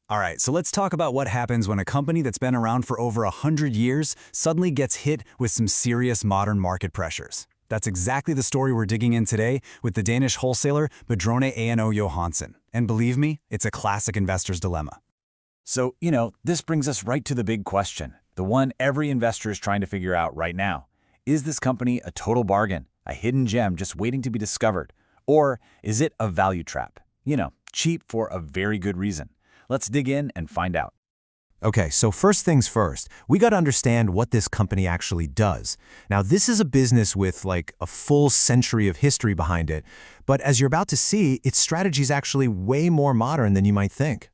All right, so let's talk about what happens when a company that's been around for over 100 years suddenly gets hit with some serious modern market pressures. That's exactly the story we're digging in today with the Danish wholesaler Brødrene and Johansen. And believe me, it's a classic investor's dilemma. So, this brings us right to the big question, the one every investor is trying to figure out right now. Is this company a total bargain, a hidden gem just waiting to be discovered? Or is it a value trap? Cheap for a very good reason. Let's dig in and find out. Okay, so first things first, we got to understand what this company actually does. Now, this is a business with like a full century of history behind it, but as you're about to see, its strategy is actually way more modern than you might think.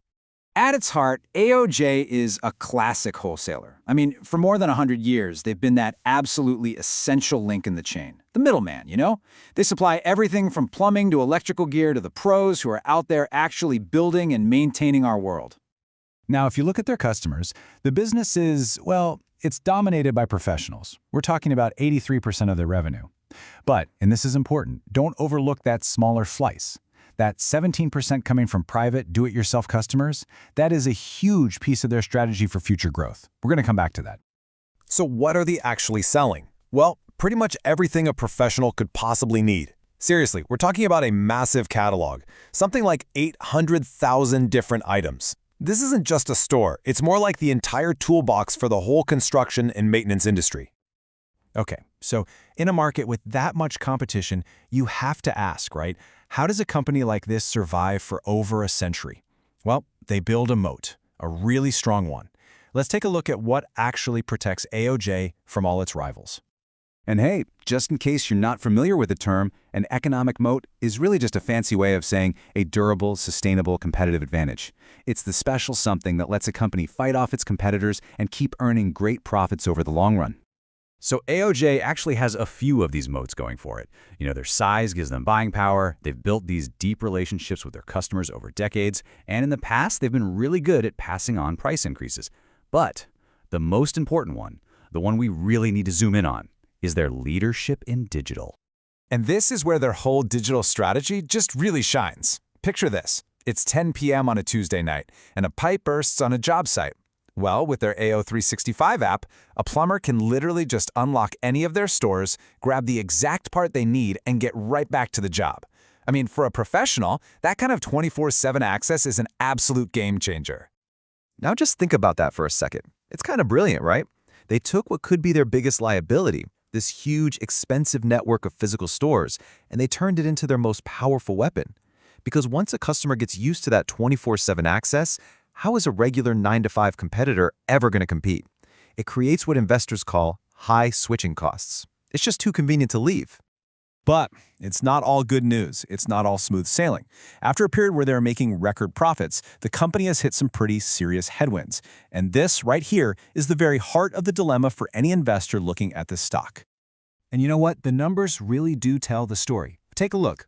At its heart, AOJ is a classic wholesaler. I mean, for more than 100 years, they've been that absolutely essential link in the chain. The middleman, They supply everything from plumbing to electrical gear to the pros who are out there actually building and maintaining our world. Now, if you look at their customers, the business is, it's dominated by professionals. We're talking about 83% of their revenue. But, and this is important, don't overlook that smaller slice. That 17% coming from private, do-it-yourself customers, that is a huge piece of their strategy for future growth. We're going to come back to that. So what are they actually selling? Well, pretty much everything a professional could possibly need. Seriously, we're talking about a massive catalog, something like 800,000 different items. This isn't just a store, it's more like the entire toolbox for the whole construction and maintenance industry. Okay, so in a market with that much competition, you have to ask, right? How does a company like this survive for over a century? Well, they build a moat, a really strong one. Let's take a look at what actually protects AOJ from all its rivals. And hey, just in case you're not familiar with the term, an economic moat is really just a fancy way of saying a durable, sustainable competitive advantage. It's the special something that lets a company fight off its competitors and keep earning great profits over the long run. So AOJ actually has a few of these moats going for it. Their size gives them buying power, they've built these deep relationships with their customers over decades, and in the past they've been really good at passing on price increases. But the most important one, the one we really need to zoom in on, is their leadership in digital. And this is where their whole digital strategy just really shines. Picture this. It's 10 p.m. on a Tuesday night, and a pipe bursts on a job site. Well, with their AO365 app, a plumber can literally just unlock any of their stores, grab the exact part they need, and get right back to the job. I mean, for a professional, that kind of 24/7 access is an absolute game changer. Now just think about that for a second. It's kind of brilliant, right? They took what could be their biggest liability, this huge, expensive network of physical stores, and they turned it into their most powerful weapon. Because once a customer gets used to that 24/7 access, how is a regular 9-to-5 competitor ever going to compete? It creates what investors call high switching costs. It's just too convenient to leave. But it's not all good news. It's not all smooth sailing. After a period where they're making record profits, the company has hit some pretty serious headwinds. And this right here is the very heart of the dilemma for any investor looking at this stock. And you know what? The numbers really do tell the story. Take a look.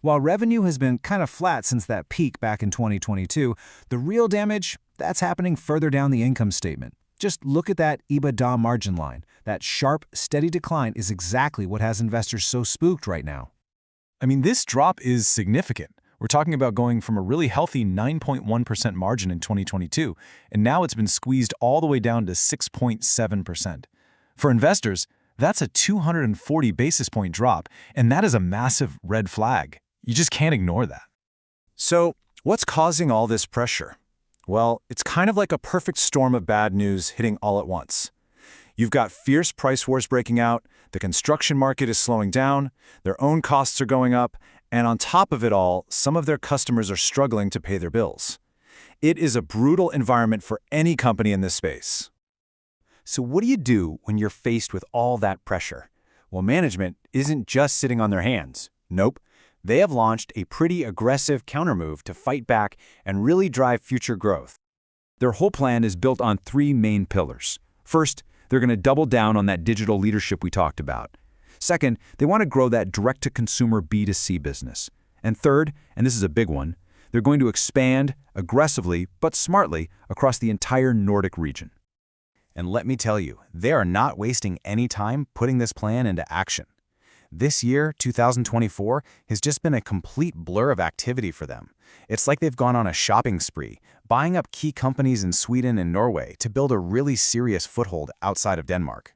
While revenue has been kind of flat since that peak back in 2022, the real damage, that's happening further down the income statement. Just look at that EBITDA margin line. That sharp, steady decline is exactly what has investors so spooked right now. I mean, this drop is significant. We're talking about going from a really healthy 9.1% margin in 2022, and now it's been squeezed all the way down to 6.7%. For investors, that's a 240 basis point drop, and that is a massive red flag. You just can't ignore that. So, what's causing all this pressure? Well, it's kind of like a perfect storm of bad news hitting all at once. You've got fierce price wars breaking out, the construction market is slowing down, their own costs are going up, and on top of it all, some of their customers are struggling to pay their bills. It is a brutal environment for any company in this space. So what do you do when you're faced with all that pressure? Well, management isn't just sitting on their hands. Nope. They have launched a pretty aggressive countermove to fight back and really drive future growth. Their whole plan is built on three main pillars. First, they're going to double down on that digital leadership we talked about. Second, they want to grow that direct-to-consumer B2C business. And third, and this is a big one, they're going to expand aggressively but smartly across the entire Nordic region. And let me tell you, they are not wasting any time putting this plan into action. This year, 2024, has just been a complete blur of activity for them. It's like they've gone on a shopping spree, buying up key companies in Sweden and Norway to build a really serious foothold outside of Denmark.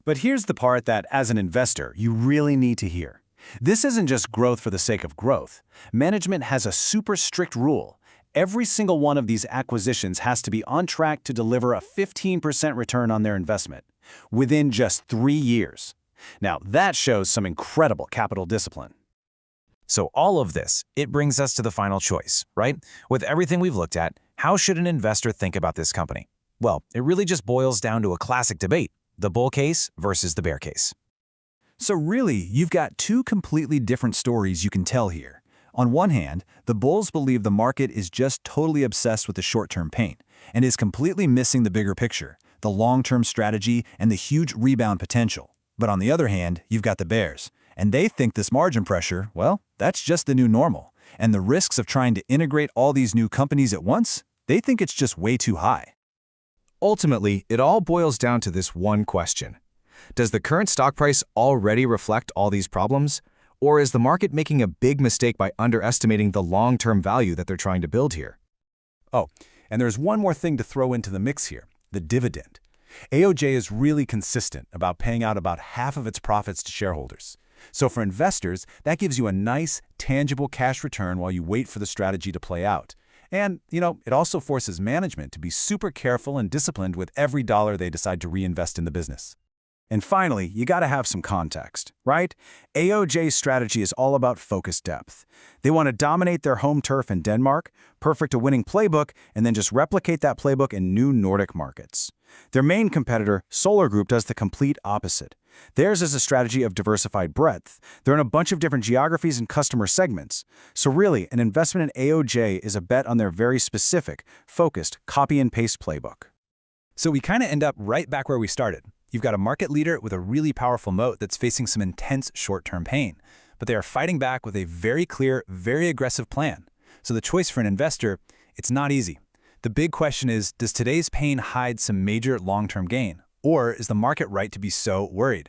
But here's the part that, as an investor, you really need to hear. This isn't just growth for the sake of growth. Management has a super strict rule. Every single one of these acquisitions has to be on track to deliver a 15% return on their investment within just 3 years. Now, that shows some incredible capital discipline. So all of this, it brings us to the final choice, right? With everything we've looked at, how should an investor think about this company? Well, it really just boils down to a classic debate, the bull case versus the bear case. So really, you've got two completely different stories you can tell here. On one hand, the bulls believe the market is just totally obsessed with the short-term pain and is completely missing the bigger picture, the long-term strategy, and the huge rebound potential. But on the other hand, you've got the bears, and they think this margin pressure, well, that's just the new normal. And the risks of trying to integrate all these new companies at once, they think it's just way too high. Ultimately, it all boils down to this one question. Does the current stock price already reflect all these problems? Or is the market making a big mistake by underestimating the long-term value that they're trying to build here? Oh, and there's one more thing to throw into the mix here, the dividend. AOJ is really consistent about paying out about half of its profits to shareholders. So for investors, that gives you a nice, tangible cash return while you wait for the strategy to play out. And, it also forces management to be super careful and disciplined with every dollar they decide to reinvest in the business. And finally, you got to have some context, right? AOJ's strategy is all about focus depth. They want to dominate their home turf in Denmark, perfect a winning playbook, and then just replicate that playbook in new Nordic markets. Their main competitor, Solar Group, does the complete opposite. Theirs is a strategy of diversified breadth. They're in a bunch of different geographies and customer segments. So really, an investment in AOJ is a bet on their very specific, focused, copy-and-paste playbook. So we kind of end up right back where we started. You've got a market leader with a really powerful moat that's facing some intense short-term pain, but they are fighting back with a very clear, very aggressive plan. So the choice for an investor, it's not easy. The big question is, does today's pain hide some major long-term gain? Or is the market right to be so worried?